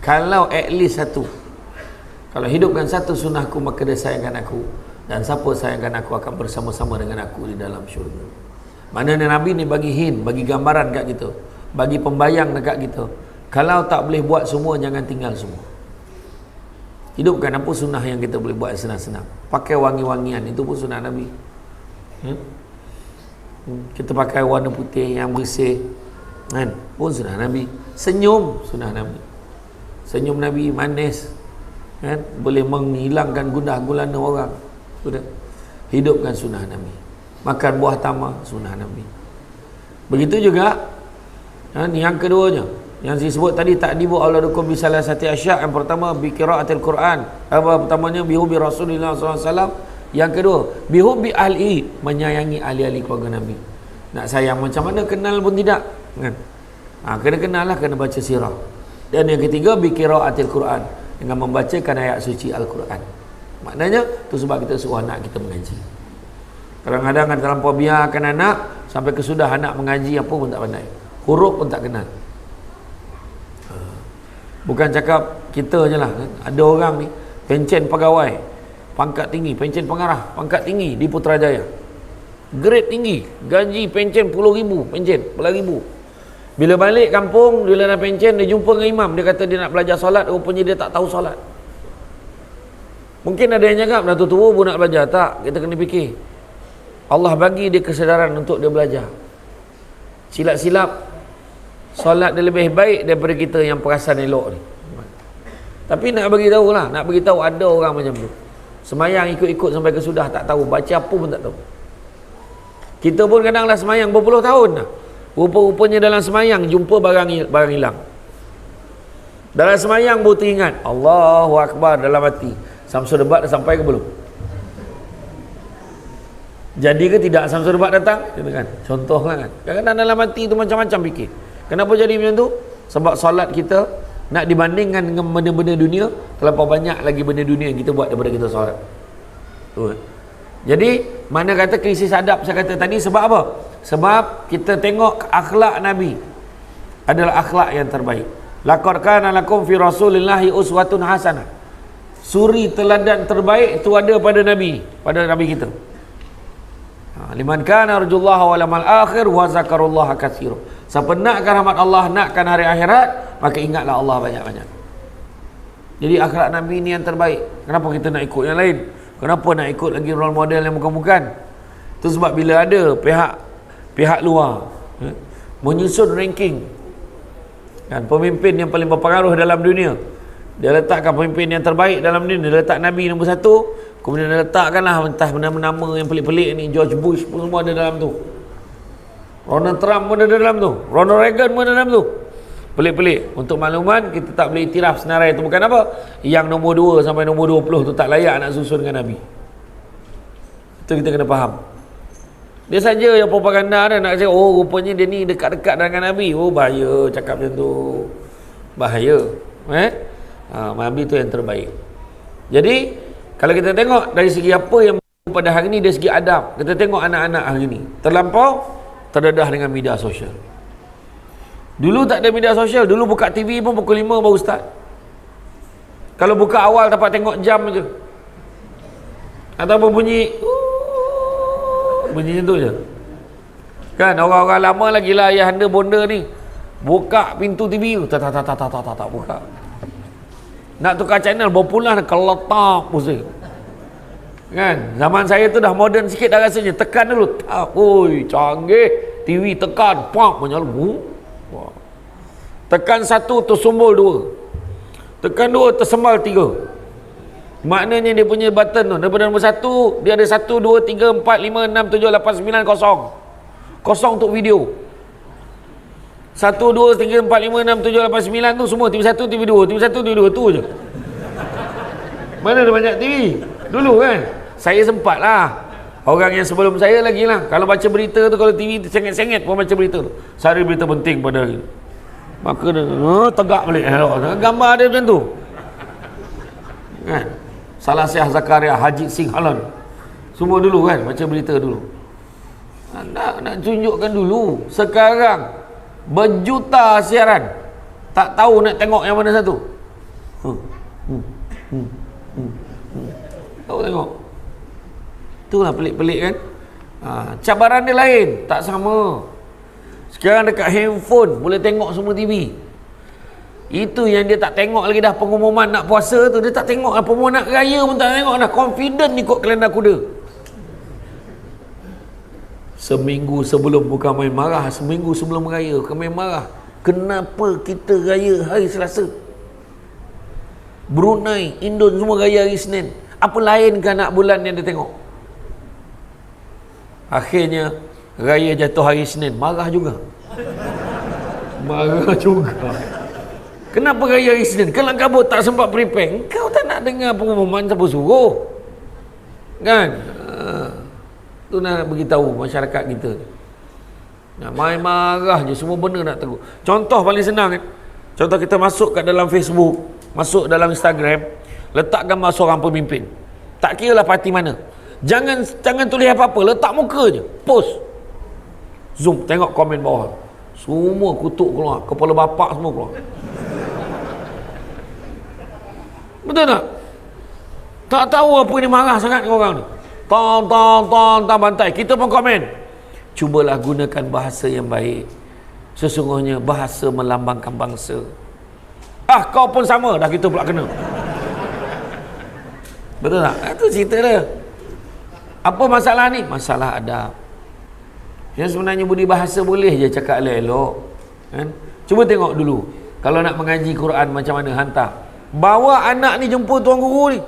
Kalau at least satu. Kalau hidupkan satu sunnah aku, maka dia sayangkan aku. Dan siapa sayangkan aku akan bersama-sama dengan aku di dalam syurga. Maknanya Nabi ni bagi hint, bagi gambaran kat kita, bagi pembayang dekat kita. Kalau tak boleh buat semua, jangan tinggal semua. Hidupkan apa sunnah yang kita boleh buat senang-senang. Pakai wangi-wangian, itu pun sunnah Nabi. Kita pakai warna putih yang bersih, kan? Pun sunnah Nabi. Senyum, sunnah Nabi. Senyum Nabi manis, kan? Boleh menghilangkan gundah gulana orang. Sudah. Hidupkan sunnah Nabi. Makan buah tamar, sunnah Nabi. Begitu juga yang keduanya, yang disebut tadi, takdibu auladukum bi salasati asya'. Yang pertama bi qiraatil Quran. Apa pertamanya? Bihubi Rasulullah SAW. Yang kedua bihubi ahli, menyayangi ahli-ahli keluarga Nabi. Nak sayang macam mana? Kenal pun tidak, kan? Kena kenal lah, kena baca sirah. Dan yang ketiga bi qiraatil Quran, dengan membacakan ayat suci Al-Quran. Maknanya tu sebab kita suruh anak kita mengaji. Kadang-kadang ada terlampau biarkan anak sampai kesudah anak mengaji apa pun tak pandai, huruf pun tak kenal. Bukan cakap kita je lah, ada orang ni pencen pegawai, pangkat tinggi, pencen pengarah, pangkat tinggi di Putrajaya, grade tinggi, gaji pencen puluh ribu, pencen puluh ribu. Bila balik kampung, bila dah pencen, dia jumpa dengan imam, dia kata dia nak belajar solat, rupanya dia tak tahu solat. Mungkin ada yang cakap, dah tua-tua pun nak belajar. Tak, kita kena fikir, Allah bagi dia kesedaran untuk dia belajar. Silap-silap solat dia lebih baik daripada kita yang perasan elok ni. Tapi nak bagi tahu lah, nak bagi tahu ada orang macam tu. Semayang ikut-ikut sampai kesudah tak tahu, baca apa pun tak tahu. Kita pun kadang lah semayang berpuluh tahun dah. Rupa-rupanya dalam semayang jumpa barang hilang. Dalam semayang baru teringat, Allahu Akbar dalam hati. Samsul debat dah sampai ke belum? Jadi ke tidak Samsul debat datang? Kan? Contoh kan? Kadang-kadang dalam hati tu macam-macam fikir. Kenapa jadi macam tu? Sebab solat kita nak dibandingkan dengan benda-benda dunia, terlampau banyak lagi benda dunia yang kita buat daripada kita solat. Jadi mana kata krisis adab saya kata tadi, sebab apa? Sebab kita tengok akhlak Nabi adalah akhlak yang terbaik. Laqad kana lakum fi Rasulillahi uswatun hasanah. Suri teladan terbaik itu ada pada Nabi kita. Liman kana arjullaha wal yawmal akhir wa zakarullaha katsira. Siapa nakkan rahmat Allah, nakkan hari akhirat, maka ingatlah Allah banyak-banyak. Jadi akhlak Nabi ni yang terbaik. Kenapa kita nak ikut yang lain? Kenapa nak ikut lagi role model yang bukan-bukan? Itu sebab bila ada pihak luar menyusun ranking, kan, pemimpin yang paling berpengaruh dalam dunia, dia letakkan pemimpin yang terbaik dalam dunia, dia letak Nabi nombor 1, kemudian dia letakkanlah entah nama-nama yang pelik-pelik ni, George Bush pun semua ada dalam tu, Ronald Trump pun ada dalam tu, Ronald Reagan pun ada dalam tu. Pelik-pelik. Untuk makluman, kita tak boleh iktiraf senarai itu. Bukan apa? Yang nombor 2 sampai nombor 20 tu tak layak nak susun dengan Nabi. Itu kita kena faham. Dia saja yang propaganda dia nak cakap, oh rupanya dia ni dekat-dekat dengan Nabi. Oh bahaya cakap macam tu. Bahaya. Nabi tu yang terbaik. Jadi kalau kita tengok dari segi apa yang pada hari ni, dari segi adab, kita tengok anak-anak hari ni terlampau terdedah dengan media sosial. Dulu tak ada media sosial, dulu buka TV pun pukul 5 baru start. Kalau buka awal dapat tengok jam je, ataupun bunyi macam tu je, kan. Orang-orang lama lagi lah, ayah anda bonda ni buka pintu TV tak buka. Nak tukar channel berpulang keletak pusing, kan. Zaman saya tu dah moden sikit dah rasanya. Tekan dulu, oi canggih, TV tekan, pak menyala. Tekan 1 tersumbul 2, tekan 2 tersembal 3. Maknanya dia punya button tu daripada nombor 1 dia ada 1, 2, 3, 4, 5, 6, 7, 8, 9 kosong untuk video. 1, 2, 3, 4, 5, 6, 7, 8, 9 tu semua TV 1, TV 2, TV 1, TV 2 tu je. Mana ada banyak TV dulu, kan. Saya sempat lah, orang yang sebelum saya lagi lah, kalau baca berita tu, kalau TV sengit-sengit pun baca berita tu, sari berita penting pada hari, maka dia tegak balik gambar dia macam tu, kan. Salasiah Zakaria, Haji Singhalon, semua dulu kan, baca berita dulu. Nak tunjukkan dulu. Sekarang berjuta siaran, tak tahu nak tengok yang mana satu. Tahu tengok. Itulah pelik-pelik kan. Cabaran dia lain, tak sama. Sekarang dekat handphone boleh tengok semua TV. Itu yang dia tak tengok lagi dah, pengumuman nak puasa tu dia tak tengok lah, pengumuman nak raya pun tak tengok dah, confident ikut kalender kuda. Seminggu sebelum, bukan main marah, seminggu sebelum raya bukan main marah. Kenapa kita raya hari Selasa? Brunei, Indon semua raya hari Senin. Apa lain kan nak bulan yang dia tengok? Akhirnya raya jatuh hari Senin, marah juga. Marah juga. Kenapa raya hari Senin? Kalau kabut tak sempat prepare, kau tak nak dengar pengumuman, siapa suruh? Kan? Tu nak beritahu masyarakat kita. Nak main marah je, semua benda nak tegur. Contoh paling senang kan? Contoh kita masuk kat dalam Facebook, masuk dalam Instagram, letak gambar seorang pemimpin. Tak kira lah parti mana. Jangan tulis apa-apa, letak muka je, post. Zoom, tengok komen bawah. Semua kutuk keluar, kepala bapak semua keluar. Betul tak? Tak tahu apa ni marah sangat orang ni. Tong bantai. Kita pun komen. Cubalah gunakan bahasa yang baik. Sesungguhnya bahasa melambangkan bangsa. Kau pun sama, dah kita pula kena. Betul tak? Itu cerita dia. Apa masalah ni? Masalah adab. Yang sebenarnya budi bahasa boleh je cakap elok-elok. Kan? Cuba tengok dulu. Kalau nak mengaji Quran macam mana, hantar. Bawa anak ni jumpa tuan guru ni.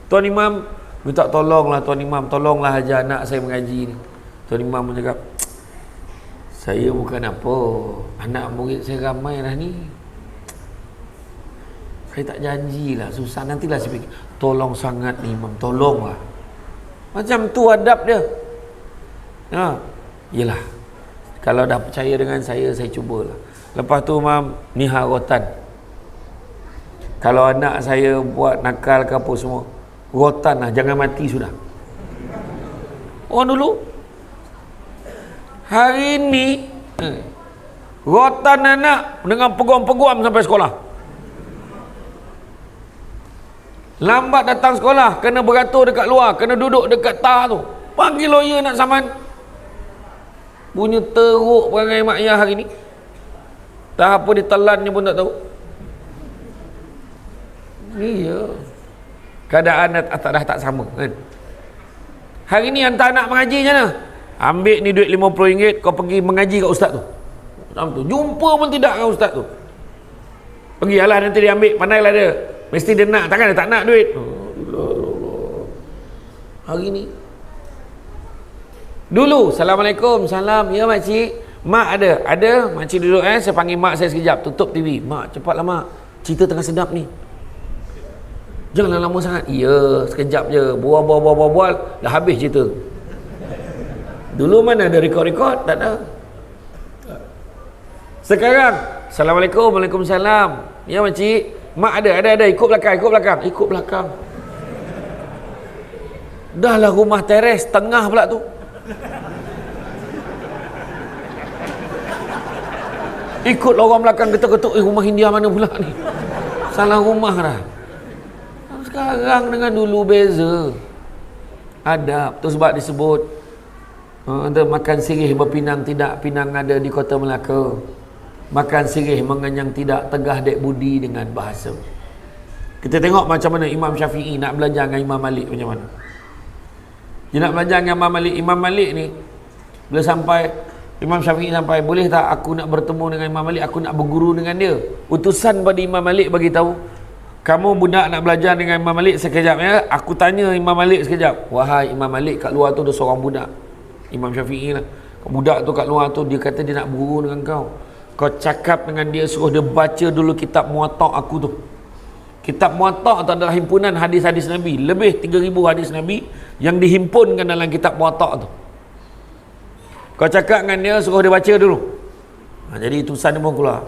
Tuan Imam, minta tolonglah Tuan Imam, tolonglah ajar anak saya mengaji ni. Tuan Imam pun cakap, saya bukan apa, anak murid saya ramai dah ni. Saya tak janjilah, susah, nantilah saya fikir. Tolong sangat ni Imam, tolonglah. Macam tu adab dia. Yelah, kalau dah percaya dengan saya cubalah. Lepas tu Imam nihar rotan. Kalau anak saya buat nakal ke apa semua, rotan lah, jangan mati sudah. Orang dulu hari ni rotan anak dengan peguam-peguam sampai sekolah. Lambat datang sekolah, kena beratur dekat luar, kena duduk dekat tar tu, panggil lawyer nak saman. Punya teruk perangai mak ayah hari ni. Tak apa ditelannya pun tak tahu. Iya, keadaan dah tak sama kan. Hari ni hantar anak mengaji macam mana? Ambil ni duit RM50, kau pergi mengaji kat ustaz tu. Jumpa pun tidak dengan ustaz tu. Pergilah nanti dia ambil, pandailah dia. Mesti dia nak, takkan dia tak nak duit. Hari ni. Dulu, Assalamualaikum, salam. Ya makcik. Mak ada? Ada. Makcik duduk saya panggil mak saya sekejap. Tutup TV. Mak, cepatlah mak. Cerita tengah sedap ni. Janganlah lama sangat. Ya, sekejap je. Bual. Dah habis cerita. Dulu mana ada rekod-rekod? Tak ada. Sekarang, Assalamualaikum, Waalaikumsalam. Ya makcik. Mak ada. Ikut belakang. Dah lah rumah teres tengah pula tu. Ikut orang belakang ketuk-ketuk, rumah India mana pula ni? Salah rumah dah. Sekarang dengan dulu beza. Adab. Tu sebab disebut makan sirih berpinang tidak, pinang ada di kota Melaka. Makan sirih mengenyang tidak, tegah dek budi dengan bahasa. Kita tengok macam mana Imam Syafi'i nak belajar dengan Imam Malik macam mana. Dia nak belajar dengan Imam Malik. Imam Malik ni bila sampai, Imam Syafi'i sampai, boleh tak aku nak bertemu dengan Imam Malik, aku nak berguru dengan dia. Utusan pada Imam Malik bagi tahu, kamu budak nak belajar dengan Imam Malik sekejap ya. Aku tanya Imam Malik sekejap. Wahai Imam Malik, kat luar tu ada seorang budak, Imam Syafi'i lah. Budak tu kat luar tu, dia kata dia nak berguru dengan kau. Kau cakap dengan dia, suruh dia baca dulu kitab Muwatta' aku tu. Kitab Muwatta' tu adalah himpunan hadis-hadis Nabi. Lebih 3,000 hadis Nabi yang dihimpunkan dalam kitab Muwatta' tu. Kau cakap dengan dia, suruh dia baca dulu. Jadi utusan dia pun keluar.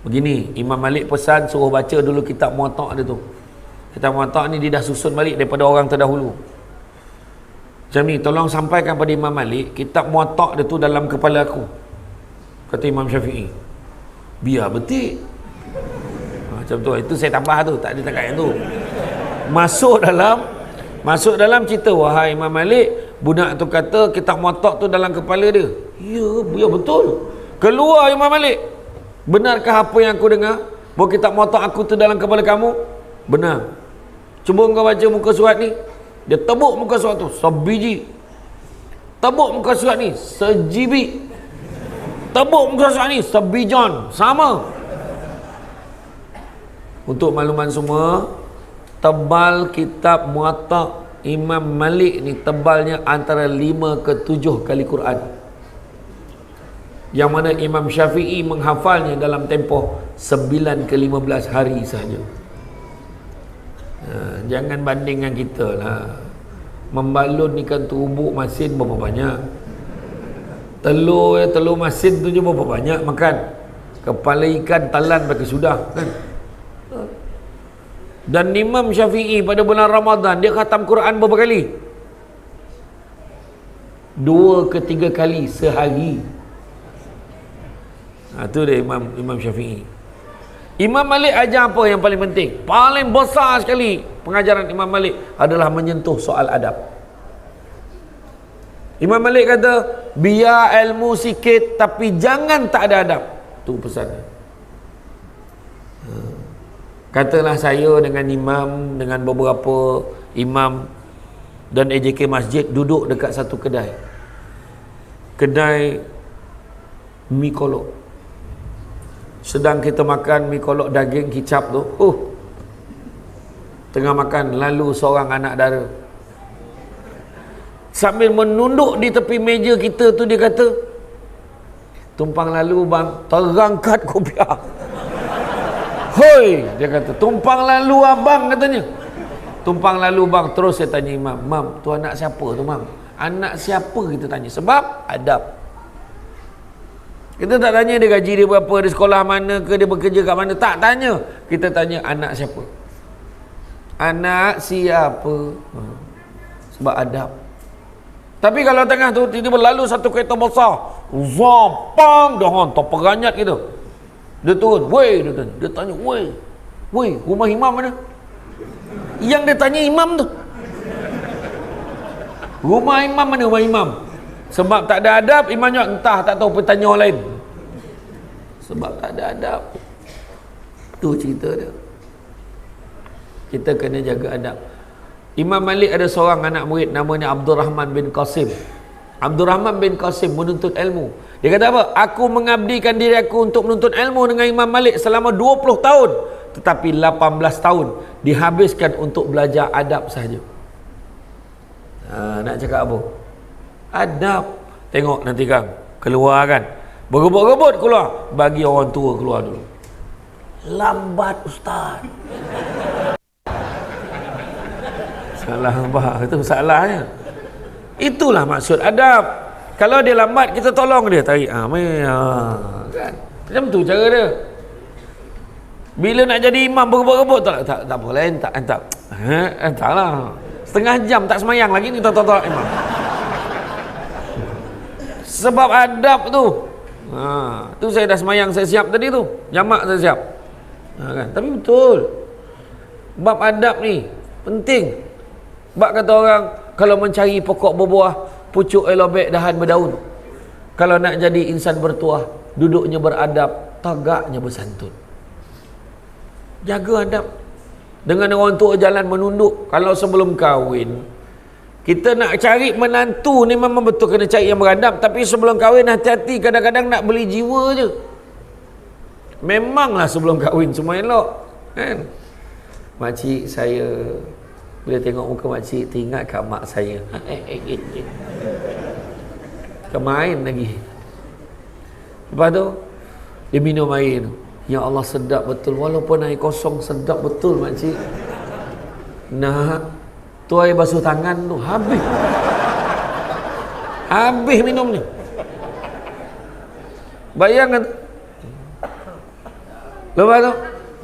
Begini, Imam Malik pesan suruh baca dulu kitab Muwatta' dia tu. Kitab Muwatta ni dia dah susun balik daripada orang terdahulu. Macam ni, tolong sampaikan pada Imam Malik, kitab Muwatta dia tu dalam kepala aku, kata Imam Syafi'i. Biar betik. Macam tu, itu saya tambah tu, tak ada takat yang tu. Masuk dalam cerita, wahai Imam Malik, budak tu kata kitab Muwatta tu dalam kepala dia. Ya betul. Keluar Imam Malik. Benarkah apa yang aku dengar? Bahawa kitab Muwatta aku tu dalam kepala kamu? Benar. Cuba kau baca muka surat ni. Dia tebuk muka surat tu sebiji. Tebuk muka surat ni sejibi. Tebuk muka surat ni sebijon. Sama. Untuk makluman semua, tebal kitab Muwatta Imam Malik ni tebalnya antara 5 ke 7 kali Quran. Yang mana Imam Syafi'i menghafalnya dalam tempoh 9 ke 15 hari sahaja. Jangan bandingkan kita lah. Membalun ikan tubuh masin berapa banyak? Telur masin tu je berapa banyak makan? Kepala ikan talan pakai sudah kan? Dan Imam Syafi'i pada bulan Ramadan dia khatam Quran berapa kali? 2 ke 3 kali sehari. Itu dia Imam Syafi'i. Imam Malik ajar apa yang paling penting? Paling besar sekali pengajaran Imam Malik adalah menyentuh soal adab. Imam Malik kata, biar ilmu sikit tapi jangan tak ada adab. Itu pesannya. Katalah saya dengan imam, dengan beberapa imam dan AJK Masjid duduk dekat satu kedai. Kedai mi kolok. Sedang kita makan mi kolok daging kicap tu, tengah makan, lalu seorang anak dara sambil menunduk di tepi meja kita tu, dia kata, tumpang lalu bang, terangkat kopiah. Hoi, dia kata, tumpang lalu abang, katanya. Tumpang lalu bang. Terus saya tanya imam, mam, tu anak siapa tu mam? Anak siapa kita tanya? Sebab adab. Kita tak tanya dia gaji dia berapa, dia sekolah mana ke, dia bekerja kat mana. Tak tanya. Kita tanya anak siapa. Anak siapa. Sebab adab. Tapi kalau tengah tu tiba-tiba lalu satu kereta besar, zapang dah terperanyat gitu. Dia turun, woi, dia tanya, woi, rumah imam mana? Yang dia tanya imam tu. Rumah imam mana, rumah imam? Sebab tak ada adab, imamnya entah, tak tahu bertanya orang lain. Sebab tak ada adab. Tu cerita dia. Kita kena jaga adab. Imam Malik ada seorang anak murid namanya Abdul Rahman bin Qasim. Abdul Rahman bin Qasim menuntut ilmu. Dia kata apa? Aku mengabdikan diri aku untuk menuntut ilmu dengan Imam Malik selama 20 tahun. Tetapi 18 tahun dihabiskan untuk belajar adab sahaja. Nak cakap apa? Adab. Tengok nanti kan, keluar kan, berebut-rebut keluar, bagi orang tua keluar dulu. Lambat ustaz. Salah apa? Itu salahnya. Itulah maksud adab. Kalau dia lambat, kita tolong dia, tarik kan? Macam tu cara dia. Bila nak jadi imam berebut-rebut, tak apa lain, taklah. Setengah jam tak semayang lagi ni, tolak imam. Sebab adab tu. Tu saya dah semayang, saya siap tadi tu. Jamak saya siap. Kan? Tapi betul. Bab adab ni penting. Bab kata orang, kalau mencari pokok berbuah, pucuk elobek dahan berdaun. Kalau nak jadi insan bertuah, duduknya beradab, tagaknya bersantun. Jaga adab. Dengan orang tua jalan menunduk. Kalau sebelum kahwin, kita nak cari menantu ni memang betul kena cari yang beradab. Tapi sebelum kahwin hati-hati, kadang-kadang nak beli jiwa je. Memanglah sebelum kahwin semua elok kan? Makcik saya, bila tengok muka makcik, teringat kat mak saya. Kemain lagi. Lepas tu dia minum air tu, ya Allah sedap betul. Walaupun air kosong, sedap betul makcik. Nah, tu air basuh tangan tu habis minum ni. Bayangkan. Lepas tu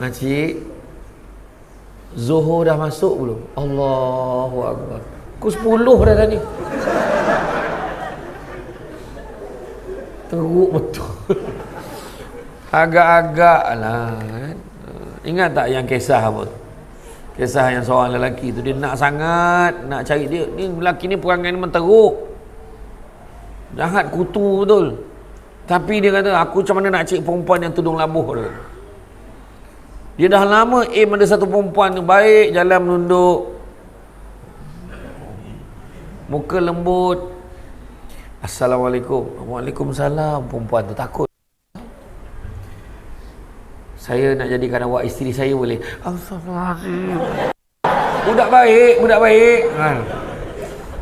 makcik, Zuhur dah masuk belum? Allahu Akbar. Pukul 10 dah tadi. Teruk betul. Agak-agak lah kan. Ingat tak yang kisah apa? Kisah yang seorang lelaki tu, dia nak sangat nak cari dia. Ni lelaki ni perangai memang teruk. Jahat, kutu betul. Tapi dia kata, aku macam mana nak cari perempuan yang tudung labuh dia. Dia dah lama ada satu perempuan tu baik, jalan menunduk, muka lembut. Assalamualaikum. Waalaikumsalam. Perempuan tu takut. Saya nak jadikan awak isteri saya boleh? Astagfirullahaladzim. Budak baik kan?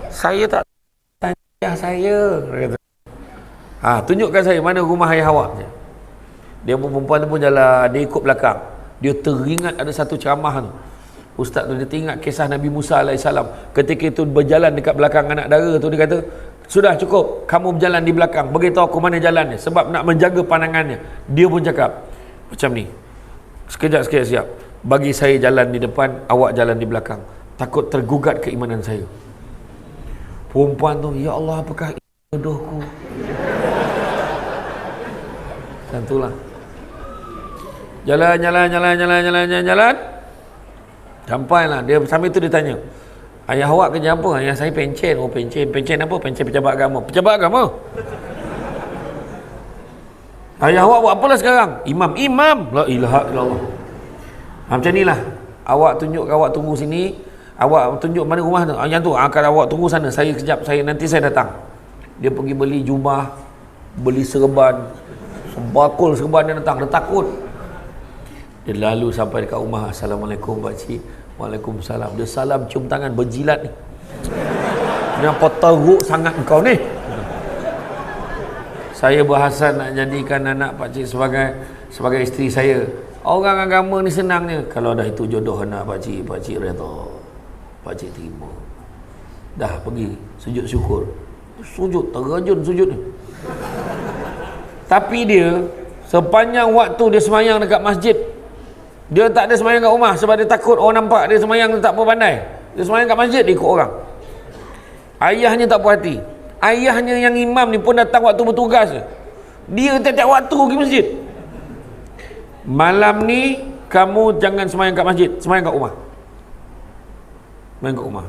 Saya tak tanya saya, kata. Tunjukkan saya mana rumah ayah awak. Dia pun, perempuan tu pun jalan, dia ikut belakang. Dia teringat ada satu ceramah tu. Ustaz tu dia teringat kisah Nabi Musa AS. Ketika itu berjalan dekat belakang anak dara tu, dia kata, sudah cukup, kamu berjalan di belakang, beritahu aku mana jalannya, sebab nak menjaga pandangannya. Dia pun cakap macam ni, sekejap siap, bagi saya jalan di depan, awak jalan di belakang, takut tergugat keimanan saya. Perempuan tu, ya Allah, apakah jodohku? Tentulah. Jalan. Sampailah. Dia sambil tu dia tanya, ayah awak kerja apa? Ayah saya pencen. Oh, pencen apa? Pencen pejabat agama. Pejabat agama? Ayah awak buat apalah sekarang? Imam. La ilaha illallah. Macam ni lah. Awak tunjuk, awak tunggu sini. Awak tunjuk mana rumah tu. Yang tu, akan awak tunggu sana. Saya kejap, nanti saya datang. Dia pergi beli jubah, beli serban, sebakul serban, dia datang. Dia takut. Dia lalu sampai dekat rumah. Assalamualaikum pakcik. Waalaikumsalam. Dia salam, cium tangan, berjilat ni. Kenapa teruk sangat engkau ni? Saya berhasrat nak jadikan anak pakcik sebagai isteri saya. Orang agama ni senangnya, kalau dah itu jodoh anak pakcik redha, pakcik terima. Dah pergi sujud syukur. Sujud, terajun sujud ni. Tapi dia sepanjang waktu dia semayang dekat masjid, dia tak ada semayang kat rumah sebab dia takut orang nampak dia semayang, dia tak apa pandai. Dia semayang kat masjid, dia ikut orang. Ayahnya tak puas hati. Ayahnya yang imam ni pun datang waktu bertugas. Dia tiap-tiap waktu pergi masjid. Malam ni kamu jangan semayang kat masjid, semayang kat rumah. Semayang kat rumah.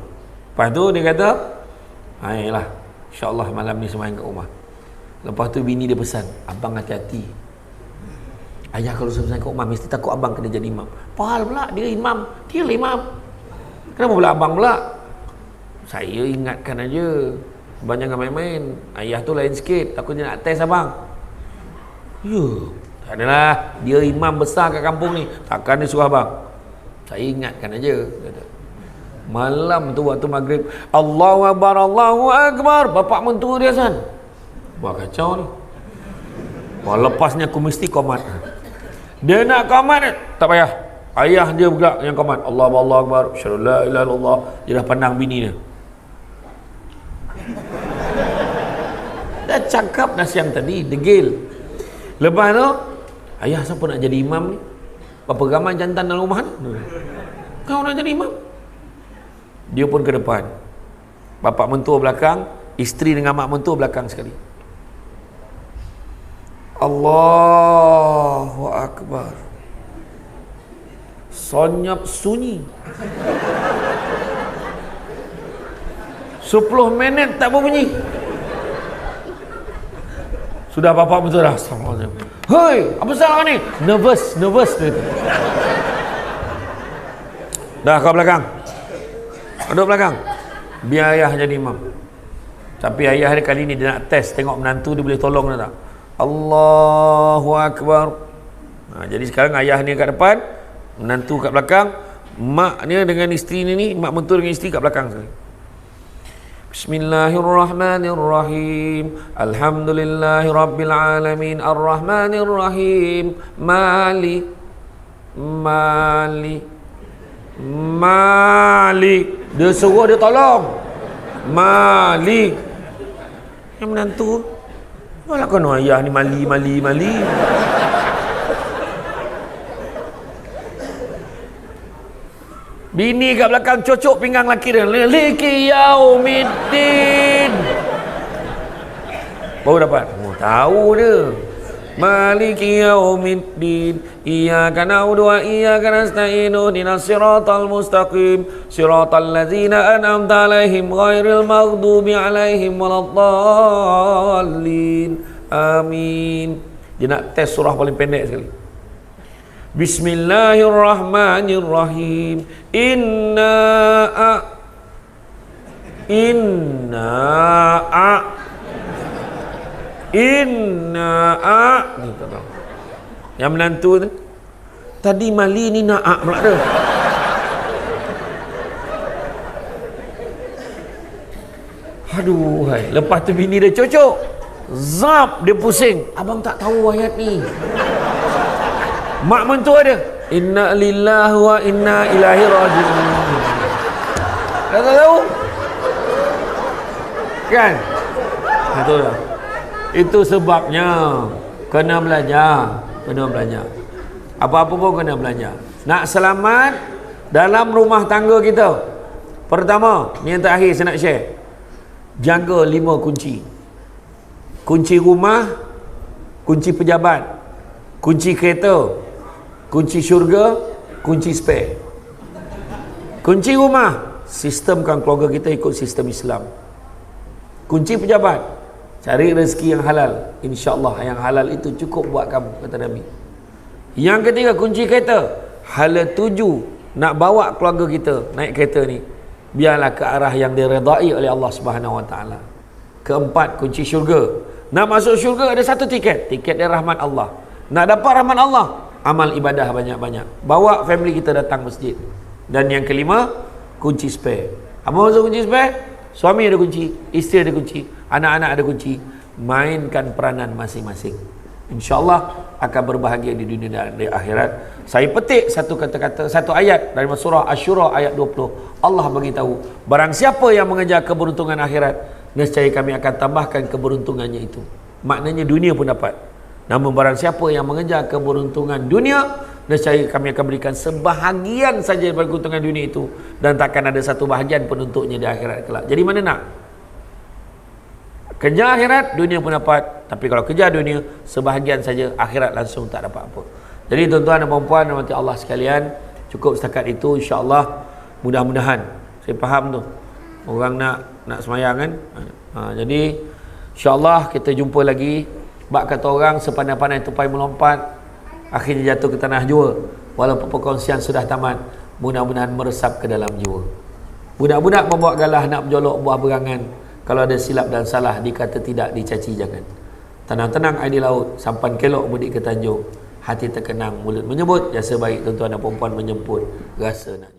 Lepas tu dia kata, ayolah, insyaAllah malam ni semayang kat rumah. Lepas tu bini dia pesan, abang hati-hati. Ayah kalau semayang kat rumah mesti takut abang kena jadi imam. Pahal pula, dia imam, dia lah imam. Kenapa pula abang pula? Saya ingatkan aja, abang jangan main-main. Ayah tu lain sikit, takut dia nak test abang. Ya, tak adalah, dia imam besar kat kampung ni, takkan dia suruh abang. Saya ingatkan aja, kata. Malam tu waktu maghrib, Allahu Akbar, Allahu Akbar, bapak mentua dia san. Wah, kacau ni. Wah, lepasnya aku mesti komat. Dia nak komat, tak payah. Ayah dia pula yang komat. Allahu Akbar, asyhadu la ilaha illallah. Dia dah pandang bini dia. Dah cakap dah siang tadi, degil. Lepas tu, ayah siapa nak jadi imam ni? Berapa ramai jantan dalam rumah ni? Kau nak jadi imam? Dia pun ke depan. Bapak mentua belakang, isteri dengan mak mentua belakang sekali. Allahu Akbar. Senyap sunyi. 10 minit tak berbunyi. Sudah bapak betul dah. Hei, apa salah ni? Nervous dia. Dah kau belakang. Duduk belakang. Biar ayah jadi imam. Tapi ayah dia kali ni dia nak test, tengok menantu dia boleh tolong dia tak. Allahu Akbar. Jadi sekarang ayah ni kat depan, menantu kat belakang, mak ni dengan isteri ni, mak mentua dengan isteri kat belakang sekali. Bismillahirrahmanirrahim. Alhamdulillahirabbil arrahmanirrahim. Malik. Dia suruh dia tolong. Malik. Yang menantu, malah kena ayah ni mali. Bini kat belakang cocok pinggang laki dia. Maliki yaumiddin. Baru dapat. Oh, tahu dia. Maliki yaumiddin. Iyyaka na'budu wa iyyaka nasta'in. Ihdinas siratal mustaqim. Siratal ladzina an'amta 'alaihim ghairil maghdubi 'alaihim waladdallin. Amin. Dia nak test surah paling pendek sekali. Bismillahirrahmanirrahim. Inna ni tak tahu. Yang menantu tu tadi Mali ni na'a pula dia. Aduh, hai. Lepas tu bini dia cocok. Zap, dia pusing. Abang tak tahu ayat ni. Mak mentua dia, inna lillahi wa inna ilaihi raji'un. Tak tahu? Kan? Betul tak? Itu sebabnya kena belajar. Kena belajar. Apa-apa pun kena belajar. Nak selamat dalam rumah tangga kita. Pertama, ni yang terakhir saya nak share. Jaga 5 kunci. Kunci rumah, kunci pejabat, kunci kereta, kunci syurga, kunci spare. Kunci rumah, sistemkan keluarga kita ikut sistem Islam. Kunci pejabat, cari rezeki yang halal. InsyaAllah yang halal itu cukup buat kamu, kata Nabi. Yang ketiga, kunci kereta, hala tuju nak bawa keluarga kita naik kereta ni, biarlah ke arah yang diredai oleh Allah Subhanahu Wa Taala. Keempat, kunci syurga, nak masuk syurga ada satu tiket dia rahmat Allah. Nak dapat rahmat Allah, amal ibadah banyak-banyak, bawa family kita datang masjid. Dan yang kelima, kunci spare. Apa maksud kunci spare? Suami ada kunci, isteri ada kunci, anak-anak ada kunci. Mainkan peranan masing-masing, InsyaAllah akan berbahagia di dunia dan di akhirat. Saya petik satu kata-kata, satu ayat dari surah Asy-Syura ayat 20. Allah beritahu, barang siapa yang mengejar keberuntungan akhirat, nescaya kami akan tambahkan keberuntungannya itu. Maknanya dunia pun dapat. Namun barang siapa yang mengejar keberuntungan dunia, nescaya kami akan berikan sebahagian saja daripada keuntungan dunia itu, dan takkan ada satu bahagian pun untuknya di akhirat kelak. Jadi mana nak? Kejar akhirat, dunia pun dapat. Tapi kalau kejar dunia, sebahagian saja, akhirat langsung tak dapat apa. Jadi tuan-tuan dan puan-puan rahmati Allah sekalian, cukup setakat itu insya-Allah. Mudah-mudahan, saya faham tu, orang nak semayang kan. Jadi insya-Allah kita jumpa lagi. Bak kata orang, sepandai-pandai tupai melompat, akhirnya jatuh ke tanah jua. Walaupun perkongsian sudah tamat, mudah-mudahan meresap ke dalam jiwa. Budak-budak membawa galah nak berjolok buah berangan. Kalau ada silap dan salah, dikata tidak, dicaci jangan. Tenang-tenang air di laut, sampan kelok mudik ke Tanjung. Hati terkenang, mulut menyebut, jasa baik tuan-tuan dan puan-puan menyemput, rasa nak